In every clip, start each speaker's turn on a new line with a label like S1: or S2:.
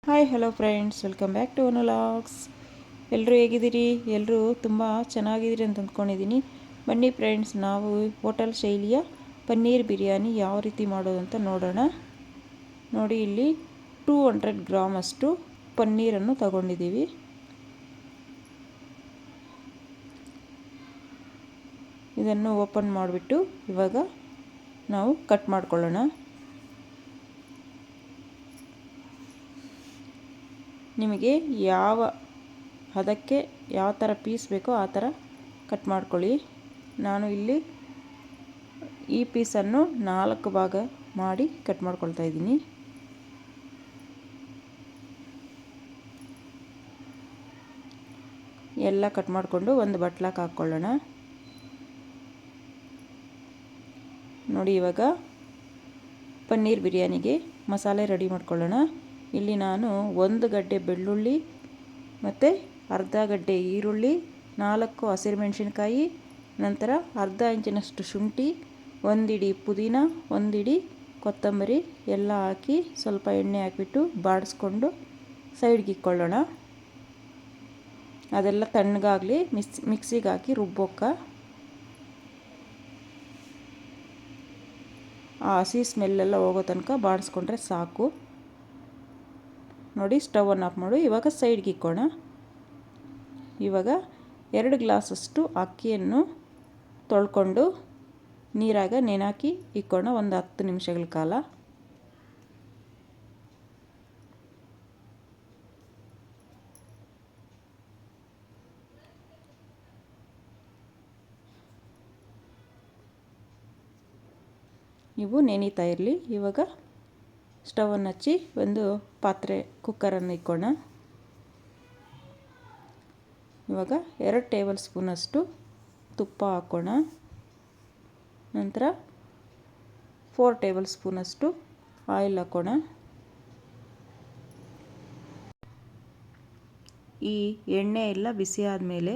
S1: Hi hello friends, welcome back to vlogs. ಎಲ್ಲರೂ ಹೇಗಿದ್ದೀರಿ? ಎಲ್ಲರೂ ತುಂಬ ಚೆನ್ನಾಗಿದ್ದೀರಿ ಅಂತ ಅಂದ್ಕೊಂಡಿದ್ದೀನಿ. ಬನ್ನಿ ಫ್ರೆಂಡ್ಸ್, ನಾವು ಹೋಟೆಲ್ ಶೈಲಿಯ ಪನ್ನೀರ್ ಬಿರಿಯಾನಿ ಯಾವ ರೀತಿ ಮಾಡೋದು ಅಂತ ನೋಡೋಣ. ನೋಡಿ, ಇಲ್ಲಿ 200 ಗ್ರಾಮ್ ಅಷ್ಟು ಪನ್ನೀರನ್ನು ತಗೊಂಡಿದ್ದೀವಿ. ಇದನ್ನು ಓಪನ್ ಮಾಡಿಬಿಟ್ಟು ಇವಾಗ ನಾವು ಕಟ್ ಮಾಡ್ಕೊಳ್ಳೋಣ. ನಿಮಗೆ ಅದಕ್ಕೆ ಯಾವ ಥರ ಪೀಸ್ ಬೇಕೋ ಆ ಥರ ಕಟ್ ಮಾಡ್ಕೊಳ್ಳಿ. ನಾನು ಇಲ್ಲಿ ಈ ಪೀಸನ್ನು 4 ಭಾಗ ಮಾಡಿ ಕಟ್ ಮಾಡ್ಕೊಳ್ತಾ ಇದ್ದೀನಿ. ಎಲ್ಲ ಕಟ್ ಮಾಡಿಕೊಂಡು ಒಂದು ಬಟ್ಲಾಕ್ ಹಾಕ್ಕೊಳ್ಳೋಣ. ನೋಡಿ, ಇವಾಗ ಪನ್ನೀರ್ ಬಿರಿಯಾನಿಗೆ ಮಸಾಲೆ ರೆಡಿ ಮಾಡ್ಕೊಳ್ಳೋಣ. ಇಲ್ಲಿ ನಾನು 1 ಗಡ್ಡೆ ಬೆಳ್ಳುಳ್ಳಿ ಮತ್ತು ಅರ್ಧ ಗಡ್ಡೆ ಈರುಳ್ಳಿ, 4 ಹಸಿರುಮೆಣಸಿನ್ಕಾಯಿ, ನಂತರ ಅರ್ಧ ಇಂಚಿನಷ್ಟು ಶುಂಠಿ, 1 ಹಿಡಿ ಪುದೀನ, 1 ಹಿಡಿ ಕೊತ್ತಂಬರಿ ಎಲ್ಲ ಹಾಕಿ ಸ್ವಲ್ಪ ಎಣ್ಣೆ ಹಾಕಿಬಿಟ್ಟು ಬಾಡಿಸ್ಕೊಂಡು ಸೈಡ್ಗೆ ಇಕ್ಕೊಳ್ಳೋಣ. ಅದೆಲ್ಲ ತಣ್ಣಗಾಗಲಿ, ಮಿಕ್ಸಿಗೆ ಹಾಕಿ ರುಬ್ಬೋಕ್ಕ. ಆ ಹಸಿ ಸ್ಮೆಲ್ಲೆಲ್ಲ ಹೋಗೋ ತನಕ ಬಾಡಿಸ್ಕೊಂಡ್ರೆ ಸಾಕು. ನೋಡಿ, ಸ್ಟವನ್ನು ಆಫ್ ಮಾಡು. ಇವಾಗ ಸೈಡ್ಗೆ ಇಕ್ಕೋಣ. ಇವಾಗ 2 ಗ್ಲಾಸಷ್ಟು ಅಕ್ಕಿಯನ್ನು ತೊಳ್ಕೊಂಡು ನೀರಾಗ ನೆನಾಕಿ ಇಕ್ಕೋಣ ಒಂದು 10 ನಿಮಿಷಗಳ ಕಾಲ. ಇವು ನೆನೀತಾ ಇರಲಿ. ಇವಾಗ ಸ್ಟವನ್ನು ಹಚ್ಚಿ ಒಂದು ಪಾತ್ರೆ ಕುಕ್ಕರನ್ನು ಇಕ್ಕೋಣ. ಇವಾಗ 2 ಟೇಬಲ್ ಸ್ಪೂನಷ್ಟು ತುಪ್ಪ ಹಾಕೋಣ. ನಂತರ 4 ಟೇಬಲ್ ಸ್ಪೂನಷ್ಟು ಆಯಿಲ್ ಹಾಕೋಣ. ಈ ಎಣ್ಣೆ ಎಲ್ಲ ಬಿಸಿ ಆದಮೇಲೆ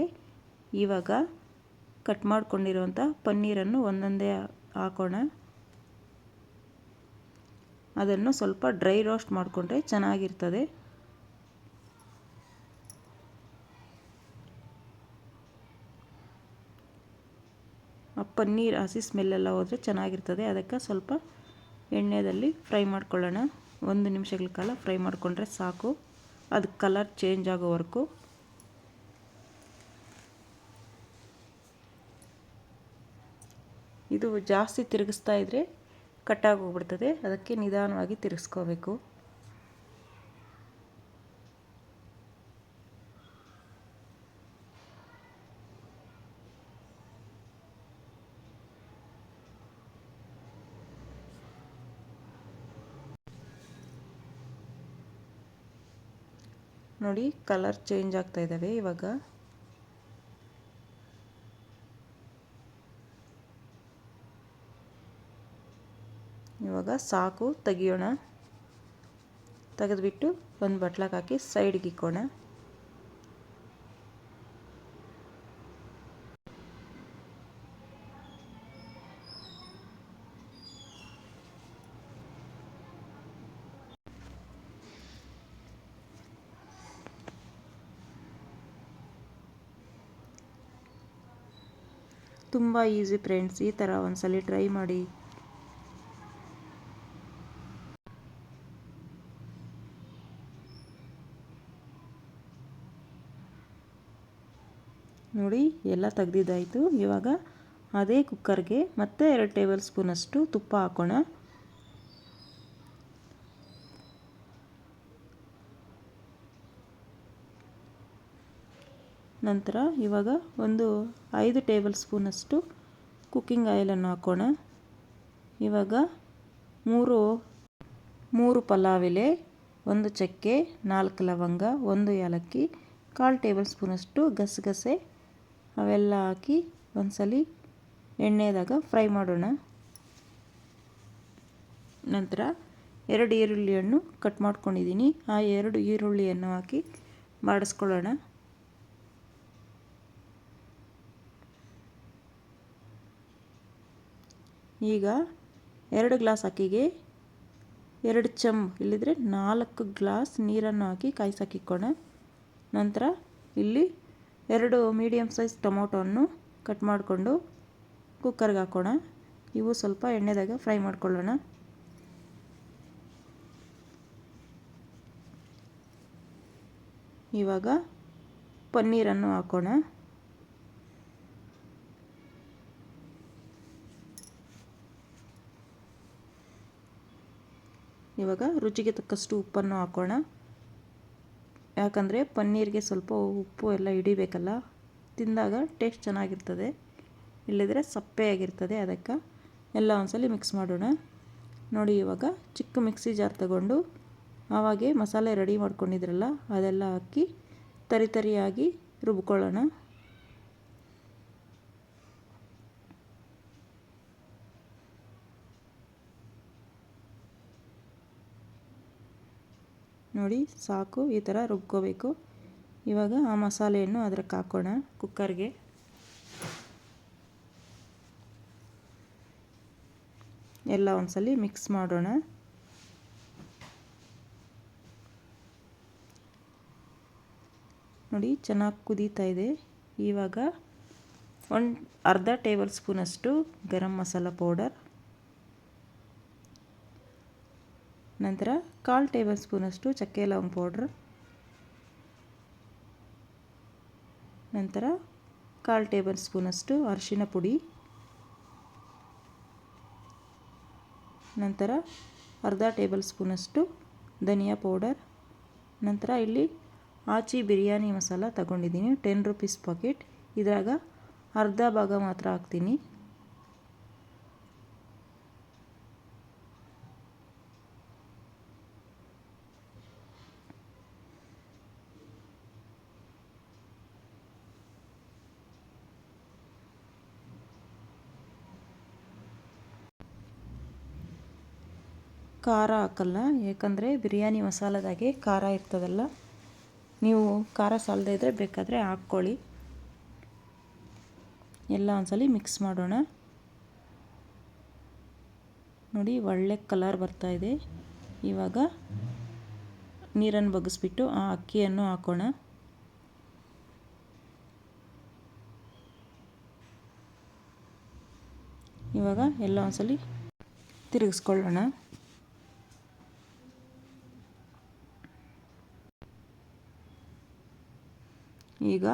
S1: ಇವಾಗ ಕಟ್ ಮಾಡ್ಕೊಂಡಿರುವಂಥ ಪನ್ನೀರನ್ನು ಒಂದೊಂದೇ ಹಾಕೋಣ. ಅದನ್ನು ಸ್ವಲ್ಪ ಡ್ರೈ ರೋಸ್ಟ್ ಮಾಡಿಕೊಂಡ್ರೆ ಚೆನ್ನಾಗಿರ್ತದೆ. ಆ ಪನ್ನೀರ್ ಹಸಿ ಸ್ಮೆಲ್ಲೆಲ್ಲ ಹೋದರೆ ಚೆನ್ನಾಗಿರ್ತದೆ. ಅದಕ್ಕೆ ಸ್ವಲ್ಪ ಎಣ್ಣೆಯಲ್ಲಿ ಫ್ರೈ ಮಾಡ್ಕೊಳ್ಳೋಣ. 1 ನಿಮಿಷಗಳ ಕಾಲ ಫ್ರೈ ಮಾಡಿಕೊಂಡ್ರೆ ಸಾಕು, ಅದು ಕಲರ್ ಚೇಂಜ್ ಆಗೋವರೆಗೂ. ಇದು ಜಾಸ್ತಿ ತಿರುಗಿಸ್ತಾ ಇದ್ದರೆ ಕಟ್ಟಾಗಿ ಹೋಗ್ಬಿಡ್ತದೆ. ಅದಕ್ಕೆ ನಿಧಾನವಾಗಿ ತಿರುಗಿಸ್ಕೋಬೇಕು. ನೋಡಿ, ಕಲರ್ ಚೇಂಜ್ ಆಗ್ತಾ ಇದ್ದಾವೆ ಇವಾಗ. ಇವಾಗ ಸಾಕು, ತೆಗಿಯೋಣ. ತೆಗೆದುಬಿಟ್ಟು ಒಂದು ಬಟ್ಲಾಕ್ ಹಾಕಿ ಸೈಡ್ಗೆ ಇಕ್ಕೋಣ. ತುಂಬ ಈಸಿ ಫ್ರೆಂಡ್ಸ್, ಈ ಥರ ಒಂದ್ಸಲ ಟ್ರೈ ಮಾಡಿ. ನೋಡಿ, ಎಲ್ಲ ತೆಗ್ದಿದ್ದಾಯಿತು. ಇವಾಗ ಅದೇ ಕುಕ್ಕರ್ಗೆ ಮತ್ತೆ 2 ಟೇಬಲ್ ಸ್ಪೂನಷ್ಟು ತುಪ್ಪ ಹಾಕೋಣ. ನಂತರ ಇವಾಗ ಒಂದು 5 ಟೇಬಲ್ ಸ್ಪೂನಷ್ಟು ಕುಕ್ಕಿಂಗ್ ಆಯಿಲನ್ನು ಹಾಕೋಣ. ಇವಾಗ 3 ಪಲಾವ್ ಎಲೆ, 1 ಚಕ್ಕೆ, 4 ಲವಂಗ, 1 ಏಲಕ್ಕಿ, 1/4 ಟೇಬಲ್ ಸ್ಪೂನಷ್ಟು ಗಸಗಸೆ ಅವೆಲ್ಲ ಹಾಕಿ ಒಂದ್ಸಲಿ ಎಣ್ಣೆದಾಗ ಫ್ರೈ ಮಾಡೋಣ. ನಂತರ 2 ಈರುಳ್ಳಿಯನ್ನು ಕಟ್ ಮಾಡ್ಕೊಂಡಿದ್ದೀನಿ. ಆ 2 ಈರುಳ್ಳಿಯನ್ನು ಹಾಕಿ ಬಾಡಿಸ್ಕೊಳ್ಳೋಣ. ಈಗ 2 ಗ್ಲಾಸ್ ಅಕ್ಕಿಗೆ 2 ಇಲ್ಲಿದ್ರೆ 4 ಗ್ಲಾಸ್ ನೀರನ್ನು ಹಾಕಿ ಕಾಯಿಸೋಕ್ಕಿಕ್ಕೋಣ. ನಂತರ ಇಲ್ಲಿ 2 ಮೀಡಿಯಮ್ ಸೈಜ್ ಟೊಮೊಟೊವನ್ನು ಕಟ್ ಮಾಡಿಕೊಂಡು ಕುಕ್ಕರ್ಗೆ ಹಾಕೋಣ. ಇವು ಸ್ವಲ್ಪ ಎಣ್ಣೆದಾಗ ಫ್ರೈ ಮಾಡ್ಕೊಳ್ಳೋಣ. ಇವಾಗ ಪನ್ನೀರನ್ನು ಹಾಕೋಣ. ಇವಾಗ ರುಚಿಗೆ ತಕ್ಕಷ್ಟು ಉಪ್ಪನ್ನು ಹಾಕೋಣ. ಯಾಕಂದರೆ ಪನ್ನೀರಿಗೆ ಸ್ವಲ್ಪ ಉಪ್ಪು ಎಲ್ಲ ಹಿಡಿಬೇಕಲ್ಲ, ತಿಂದಾಗ ಟೇಸ್ಟ್ ಚೆನ್ನಾಗಿರ್ತದೆ, ಇಲ್ಲದ್ರೆ ಸಪ್ಪೆಯಾಗಿರ್ತದೆ. ಅದಕ್ಕೆ ಎಲ್ಲ ಒಂದ್ಸಲ ಮಿಕ್ಸ್ ಮಾಡೋಣ. ನೋಡಿ, ಇವಾಗ ಚಿಕ್ಕ ಮಿಕ್ಸಿ ಜಾರ್ ತಗೊಂಡು ಆವಾಗೆ ಮಸಾಲೆ ರೆಡಿ ಮಾಡ್ಕೊಂಡಿದ್ರಲ್ಲ ಅದೆಲ್ಲ ಹಾಕಿ ತರಿಯಾಗಿ ರುಬ್ಕೊಳ್ಳೋಣ. ನೋಡಿ, ಸಾಕು, ಈ ಥರ ರುಬ್ಕೋಬೇಕು. ಇವಾಗ ಆ ಮಸಾಲೆಯನ್ನು ಅದಕ್ಕೆ ಹಾಕೋಣ ಕುಕ್ಕರ್ಗೆ. ಎಲ್ಲ ಒಂದ್ಸಲಿ ಮಿಕ್ಸ್ ಮಾಡೋಣ. ನೋಡಿ, ಚೆನ್ನಾಗಿ ಕುದೀತಾ ಇದೆ. ಇವಾಗ ಅರ್ಧ ಟೇಬಲ್ ಸ್ಪೂನಷ್ಟು ಗರಂ ಮಸಾಲ ಪೌಡರ್, ನಂತರ 1/4 ಟೇಬಲ್ ಸ್ಪೂನಷ್ಟು ಚಕ್ಕೆ ಲವಂಗ ಪೌಡ್ರ್, ನಂತರ 1/4 ಟೇಬಲ್ ಸ್ಪೂನಷ್ಟು ಅರಿಶಿನ ಪುಡಿ, ನಂತರ ಅರ್ಧ ಟೇಬಲ್ ಸ್ಪೂನಷ್ಟು ಧನಿಯಾ ಪೌಡರ್, ನಂತರ ಇಲ್ಲಿ ಆಚಿ ಬಿರಿಯಾನಿ ಮಸಾಲ ತಗೊಂಡಿದ್ದೀನಿ 10 ರೂಪೀಸ್ ಪಾಕೆಟ್. ಇದ್ರಾಗ ಅರ್ಧ ಭಾಗ ಮಾತ್ರ ಹಾಕ್ತೀನಿ. ಖಾರ ಹಾಕಲ್ಲ, ಯಾಕಂದರೆ ಬಿರಿಯಾನಿ ಮಸಾಲದಾಗೆ ಖಾರ ಇರ್ತದಲ್ಲ. ನೀವು ಖಾರ ಸಾಲದೇ ಇದ್ದರೆ ಬೇಕಾದರೆ ಹಾಕ್ಕೊಳ್ಳಿ. ಎಲ್ಲ ಒಂದ್ಸಲಿ ಮಿಕ್ಸ್ ಮಾಡೋಣ. ನೋಡಿ, ಒಳ್ಳೆ ಕಲರ್ ಬರ್ತಾ ಇದೆ. ಇವಾಗ ನೀರನ್ನು ಬಗ್ಗಿಸ್ಬಿಟ್ಟು ಆ ಅಕ್ಕಿಯನ್ನು ಹಾಕೋಣ. ಇವಾಗ ಎಲ್ಲ ಒಂದ್ಸಲಿ ತಿರುಗಿಸ್ಕೊಳ್ಳೋಣ. ಈಗ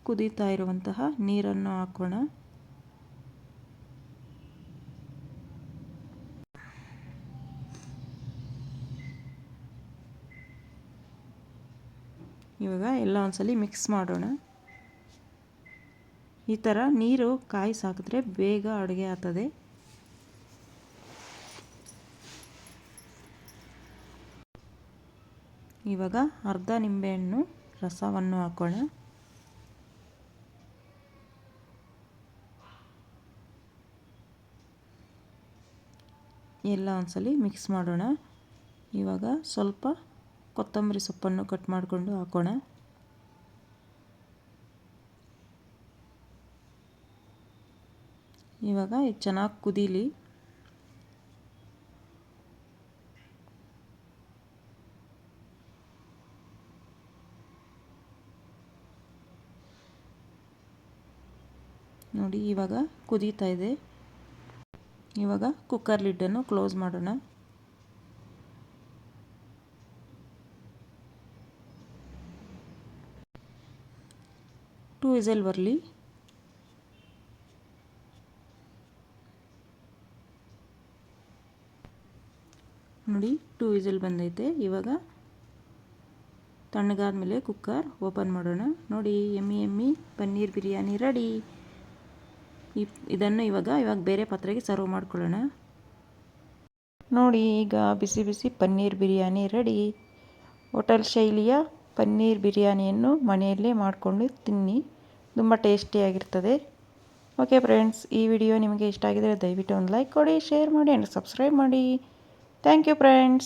S1: ಕುದೀತಾ ಇರುವಂತಹ ನೀರನ್ನು ಹಾಕೋಣ. ಇವಾಗ ಎಲ್ಲ ಒಂದ್ಸಲಿ ಮಿಕ್ಸ್ ಮಾಡೋಣ. ಈ ಥರ ನೀರು ಕಾಯಿಸಿ ಹಾಕಿದ್ರೆ ಬೇಗ ಅಡುಗೆ ಆಗ್ತದೆ. ಇವಾಗ ಅರ್ಧ ನಿಂಬೆಹಣ್ಣು ರಸವನ್ನು ಹಾಕೋಣ. ಎಲ್ಲ ಒಂದ್ಸಲಿ ಮಿಕ್ಸ್ ಮಾಡೋಣ. ಇವಾಗ ಸ್ವಲ್ಪ ಕೊತ್ತಂಬರಿ ಸೊಪ್ಪನ್ನು ಕಟ್ ಮಾಡಿಕೊಂಡು ಹಾಕೋಣ. ಇವಾಗ ಇದು ಚೆನ್ನಾಗಿ ಕುದೀಲಿ. ನೋಡಿ, ಇವಾಗ ಕುದೀತಾ ಇದೆ. ಇವಾಗ ಕುಕ್ಕರ್ ಲಿಡ್ಡನ್ನು ಕ್ಲೋಸ್ ಮಾಡೋಣ. ಟೂ ವಿಸಲ್ ಬರಲಿ. ನೋಡಿ, 2 ವಿಸಲ್ ಬಂದೈತೆ. ಇವಾಗ ತಣ್ಣಗಾದ ಮೇಲೆ ಕುಕ್ಕರ್ ಓಪನ್ ಮಾಡೋಣ. ನೋಡಿ, ಎಮ್ಮಿ ಪನ್ನೀರ್ ಬಿರಿಯಾನಿ ರೆಡಿ. ಇದನ್ನು ಇವಾಗ ಬೇರೆ ಪಾತ್ರೆಗೆ ಸರ್ವ್ ಮಾಡ್ಕೊಳ್ಳೋಣ. ನೋಡಿ, ಈಗ ಬಿಸಿ ಬಿಸಿ ಪನ್ನೀರ್ ಬಿರಿಯಾನಿ ರೆಡಿ. ಹೋಟೆಲ್ ಶೈಲಿಯ ಪನ್ನೀರ್ ಬಿರಿಯಾನಿಯನ್ನು ಮನೆಯಲ್ಲೇ ಮಾಡಿಕೊಂಡು ತಿನ್ನಿ, ತುಂಬ ಟೇಸ್ಟಿಯಾಗಿರ್ತದೆ. ಓಕೆ ಫ್ರೆಂಡ್ಸ್, ಈ ವಿಡಿಯೋ ನಿಮಗೆ ಇಷ್ಟ ಆಗಿದರೆ ದಯವಿಟ್ಟು ಒಂದು ಲೈಕ್ ಕೊಡಿ, ಶೇರ್ ಮಾಡಿ ಆ್ಯಂಡ್ ಸಬ್ಸ್ಕ್ರೈಬ್ ಮಾಡಿ. Thank you friends.